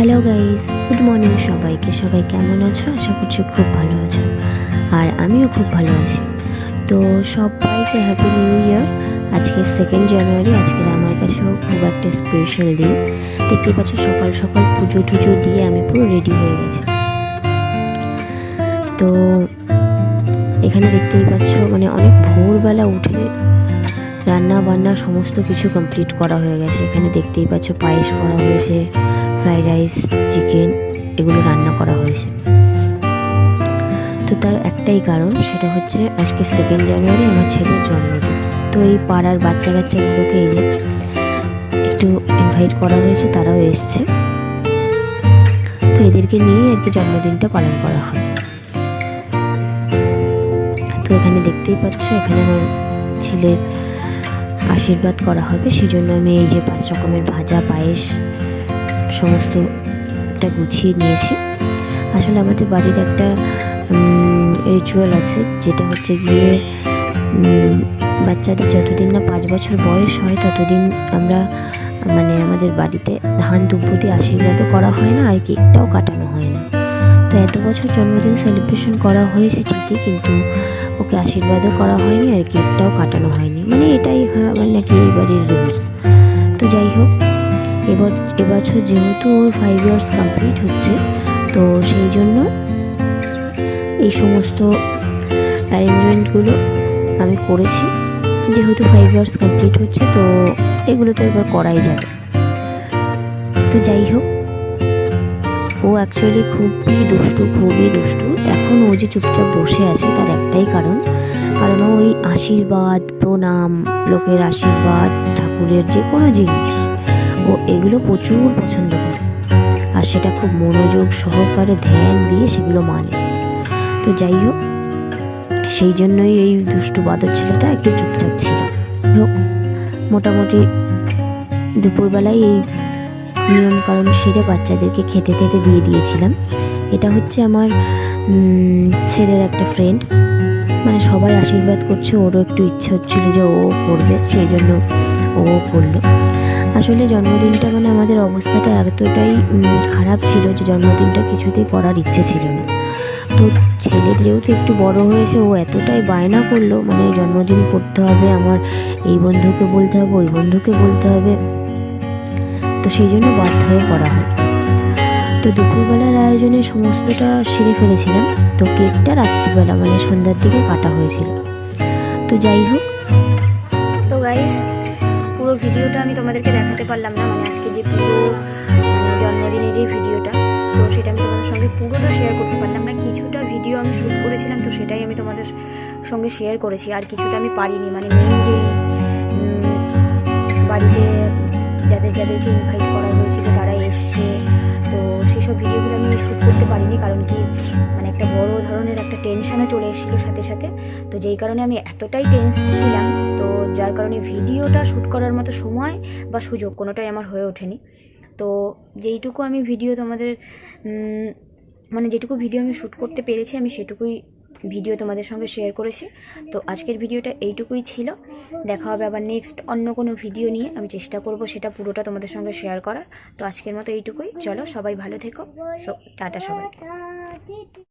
Hello guys, good morning সবাইকে। সবাই কেমন আছো? আশা করছি খুব ভালো আছো, আর আমিও খুব ভালো আছি। তো সবাইকে হ্যাপি নিউ ইয়ার। আজকে 2 জানুয়ারি। আজকে আমার কাছেও খুব একটা স্পেশাল দিন। দেখতে পাচ্ছ সকাল সকাল পুজো টুজো দিয়ে আমি পুরো রেডি হয়ে গেছি। তো এখানে দেখতেই পাচ্ছ মানে অনেক ভোরবেলা উঠে রান্না বান্না সমস্ত কিছু কমপ্লিট করা হয়ে গেছে। এখানে দেখতেই পাচ্ছ পায়েস করা হয়েছে, ফ্রাইড রাইস, চিকেন, এগুলো রান্না করা হয়েছে। তো তার একটাই কারণ, সেটা হচ্ছে আজকে 2 জানুয়ারি আমার ছেলের জন্মদিন। তো এই পাড়ার বাচ্চা কাচ্চাগুলোকে এই যে একটু ইনভাইট করা হয়েছে, তারাও এসছে। তো এদেরকে নিয়ে আর কি জন্মদিনটা পালন করা হয়। তো এখানে দেখতেই পাচ্ছ এখানে আমার ছেলের আশীর্বাদ করা হবে, সেই জন্য আমি এই যে 5 রকমের ভাজা, পায়েস সমস্তটা গুছিয়ে নিয়েছি। আসলে আমাদের বাড়ির একটা রিচুয়াল আছে, যেটা হচ্ছে গিয়ে বাচ্চাদের যতদিন না 5 বছর বয়স হয় ততদিন আমরা মানে আমাদের বাড়িতে ধান দুব্বো দিয়ে আশীর্বাদও করা হয় না, আর কেকটাও কাটানো হয় না। তো এত বছর জন্মদিন সেলিব্রেশন করা হয়েছে ঠিকই, কিন্তু ওকে আশীর্বাদও করা হয়নি আর কেকটাও কাটানো হয়নি। মানে এটাই মানে নাকি এই বাড়ির রুলস। তো যাই হোক, এবছর যেহেতু ওর 5 ইয়ার্স কমপ্লিট হচ্ছে, তো সেই জন্য এই সমস্ত অ্যারেঞ্জমেন্টগুলো আমি করেছি। যেহেতু 5 ইয়ার্স কমপ্লিট হচ্ছে, তো এগুলো তো এবার করাই যাবে। তো যাই হোক, ও অ্যাকচুয়ালি খুবই দুষ্টু। এখন ও যে চুপচাপ বসে আছে তার একটাই কারণ ও ওই আশীর্বাদ, প্রণাম, লোকের আশীর্বাদ, ঠাকুরের যে কোনো জিনিস ও এগুলো প্রচুর পছন্দ করে, আর সেটা খুব মনোযোগ সহকারে ধ্যান দিয়ে সেগুলো মানে। তো যাই হোক, সেই জন্যই এই দুষ্টু বাদর ছেলেটা একটু চুপচাপ ছিল। হোক, মোটামুটি দুপুরবেলায় এই নিয়মকানুন সেরে বাচ্চাদেরকে খেতে দিয়ে দিয়েছিলাম। এটা হচ্ছে আমার ছেলের একটা ফ্রেন্ড, মানে সবাই আশীর্বাদ করছে, ওরও একটু ইচ্ছে হচ্ছিল যে ও করবে, সেই জন্য ও করলো। আসলে জন্মদিনটা মানে আমাদের অবস্থাটা এতটাই খারাপ ছিল যে জন্মদিনটা কিছুতেই করার ইচ্ছে ছিল না। তো ছেলের যেহেতু একটু বড় হয়েছে, ও এতটাই বায়না করলো, মানে জন্মদিন করতে হবে, আমার এই বন্ধুকে বলতে হবে, ওই বন্ধুকে বলতে হবে। তো সেই জন্য বাধ্য হয়ে করা হয়। তো দুপুরবেলার আয়োজনে সমস্তটা সেরে ফেলেছিলাম। তো কেকটা রাত্রিবেলা মানে সন্ধ্যার দিকে কাটা হয়েছিল। তো যাই হোক, তো গাইস, পুরো ভিডিওটা আমি তোমাদেরকে দেখাতে পারলাম না, মানে আজকে যে পুরো জন্মদিনে যে ভিডিওটা, তো সেটা আমি তোমাদের সঙ্গে পুরোটা শেয়ার করতে পারলাম না। কিছুটা ভিডিও আমি শ্যুট করেছিলাম, তো সেটাই আমি তোমাদের সঙ্গে শেয়ার করেছি, আর কিছুটা আমি পারিনি। মানে মেন যে বাড়িতে যাদেরকে ইনভাইট করা হয়েছিল তারা এসছে, তো সেসব ভিডিওগুলো আমি শ্যুট করতে পারিনি, কারণ কি মানে একটা বড় ধরনের একটা টেনশনও চলে এসেছিলো সাথে। তো যেই কারণে আমি এতটাই টেন্স ছিলাম, তো যার কারণে ভিডিওটা শ্যুট করার মতো সময় বা সুযোগ কোনোটাই আমার হয়ে ওঠেনি। তো যেইটুকু আমি ভিডিও তোমাদের মানে যেটুকু ভিডিও আমি শ্যুট করতে পেরেছি, আমি সেটুকুই ভিডিও তোমাদের সঙ্গে শেয়ার করেছি। তো আজকের ভিডিওটা এইটুকুই ছিল। দেখা হবে আবার নেক্সট অন্য কোনো ভিডিও নিয়ে। আমি চেষ্টা করব সেটা পুরোটা তোমাদের সঙ্গে শেয়ার করার। তো আজকের মতো এইটুকুই। চলো, সবাই ভালো থেকো। টাটা সবাইকে।